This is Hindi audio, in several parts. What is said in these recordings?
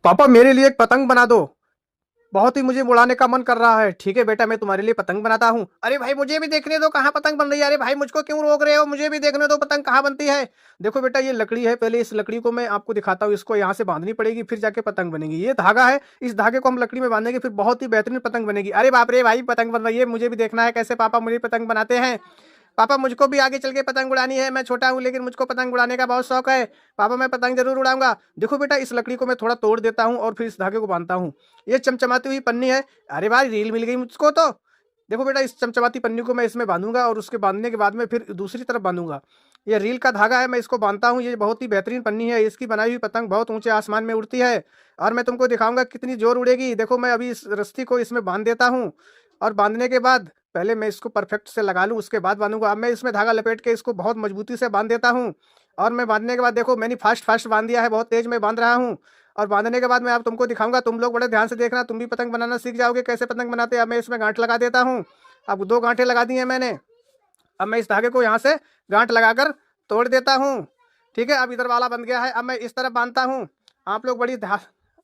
पापा मेरे लिए एक पतंग बना दो। बहुत ही मुझे उड़ाने का मन कर रहा है। ठीक है बेटा, मैं तुम्हारे लिए पतंग बनाता हूँ। अरे भाई मुझे भी देखने दो कहाँ पतंग बन रही है। अरे भाई मुझको क्यों रोक रहे हो, मुझे भी देखने दो पतंग कहाँ बनती है। देखो बेटा ये लकड़ी है, पहले इस लकड़ी को मैं आपको दिखाता हूँ। इसको यहाँ से बांधनी पड़ेगी, फिर जाके पतंग बनेगी। ये धागा है, इस धागे को हम लकड़ी में बांधेंगे, फिर बहुत ही बेहतरीन पतंग बनेगी। अरे बाप रे भाई पतंग बन रही है, मुझे भी देखना है कैसे पापा मुझे पतंग बनाते हैं। पापा मुझको भी आगे चल के पतंग उड़ानी है। मैं छोटा हूँ लेकिन मुझको पतंग उड़ाने का बहुत शौक है। पापा मैं पतंग जरूर उड़ाऊंगा। देखो बेटा इस लकड़ी को मैं थोड़ा तोड़ देता हूँ और फिर इस धागे को बांधता हूँ। ये चमचमाती हुई पन्नी है। अरे भाई रील मिल गई मुझको तो। देखो बेटा इस चमचमाती पन्नी को मैं इसमें बांधूंगा और उसके बांधने के बाद में फिर दूसरी तरफ बांधूंगा। ये रील का धागा है, मैं इसको बांधता हूँ। ये बहुत ही बेहतरीन पन्नी है, इसकी बनाई हुई पतंग बहुत ऊंचे आसमान में उड़ती है। और मैं तुमको दिखाऊंगा कितनी जोर उड़ेगी। देखो मैं अभी इस रस्सी को इसमें बांध देता हूँ और बांधने के बाद पहले मैं इसको परफेक्ट से लगा लूँ, उसके बाद बांधूंगा। अब मैं इसमें धागा लपेट के इसको बहुत मजबूती से बांध देता हूँ। और मैं बांधने के बाद देखो मैंने फास्ट फास्ट बांध दिया है, बहुत तेज मैं बांध रहा हूँ। और बांधने के बाद मैं अब तुमको दिखाऊंगा, तुम लोग बड़े ध्यान से देखना, तुम भी पतंग बनाना सीख जाओगे कैसे पतंग बनाते हैं। अब मैं इसमें गांठ लगा देता हूँ। अब 2 गांठें लगा दी हैं मैंने। अब मैं इस धागे को यहाँ से गांठ लगाकर तोड़ देता हूँ। ठीक है, अब इधर वाला बन गया है। अब मैं इस तरफ बांधता हूँ। आप लोग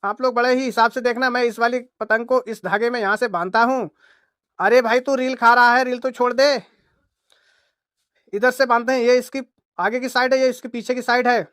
आप लोग बड़े ही हिसाब से देखना। मैं इस वाली पतंग को इस धागे में यहाँ से बांधता हूँ। अरे भाई तू रील खा रहा है, रील तो छोड़ दे। इधर से बांधते हैं, ये इसकी आगे की साइड है, ये इसके पीछे की साइड है।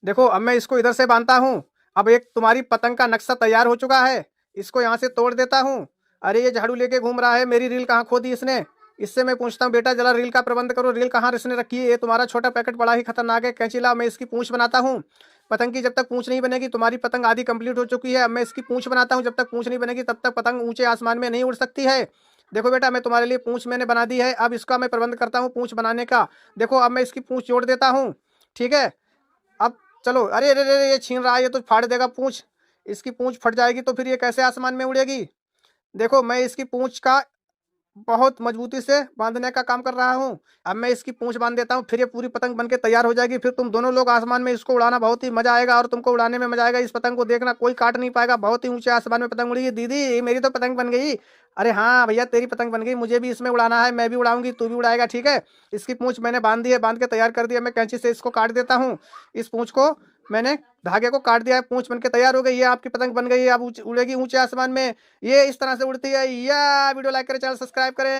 देखो अब मैं इसको इधर से बांधता हूँ। अब एक तुम्हारी पतंग का नक्शा तैयार हो चुका है। इसको यहाँ से तोड़ देता हूँ। अरे ये झाड़ू लेके घूम रहा है, मेरी रील कहाँ खो दी इसने। इससे मैं पूछता हूँ बेटा जरा रील का प्रबंध करो, रील कहाँ इसने रखी है। ये तुम्हारा छोटा पैकेट बड़ा ही खतरनाक है। कैंची ला, मैं इसकी पूंछ बनाता हूँ। पतंग की जब तक पूंछ नहीं बनेगी, तुम्हारी पतंग आधी कंप्लीट हो चुकी है। अब मैं इसकी पूंछ बनाता हूँ, जब तक पूंछ नहीं बनेगी तब तक पतंग ऊंचे आसमान में नहीं उड़ सकती है। देखो बेटा मैं तुम्हारे लिए पूंछ मैंने बना दी है। अब इसका मैं प्रबंध करता हूँ पूंछ बनाने का। देखो अब मैं इसकी पूंछ जोड़ देता हूँ। ठीक है, अब चलो। अरे अरे अरे ये छीन रहा है, ये तो फाड़ देगा पूंछ। इसकी पूंछ फट जाएगी तो फिर ये कैसे आसमान में उड़ेगी। देखो मैं इसकी पूंछ का बहुत मजबूती से बांधने का काम कर रहा हूँ। अब मैं इसकी पूंछ बांध देता हूँ, फिर ये पूरी पतंग बनके तैयार हो जाएगी। फिर तुम दोनों लोग आसमान में इसको उड़ाना, बहुत ही मजा आएगा और तुमको उड़ाने में मजा आएगा। इस पतंग को देखना कोई काट नहीं पाएगा, बहुत ही ऊंचे आसमान में पतंग उड़ेगी। दीदी मेरी तो पतंग बन गई। अरे हाँ भैया तेरी पतंग बन गई, मुझे भी इसमें उड़ाना है, मैं भी उड़ाऊंगी तू भी उड़ाएगा। ठीक है, इसकी पूंछ मैंने बांध दी है, बांध के तैयार कर दिया। मैं कैंची से इसको काट देता हूँ। इस पूंछ को मैंने धागे को काट दिया है, पूंछ बनके तैयार हो गई। ये आपकी पतंग बन गई है, अब उड़ेगी ऊंचे आसमान में। ये इस तरह से उड़ती है। या वीडियो लाइक करें, चैनल सब्सक्राइब करें।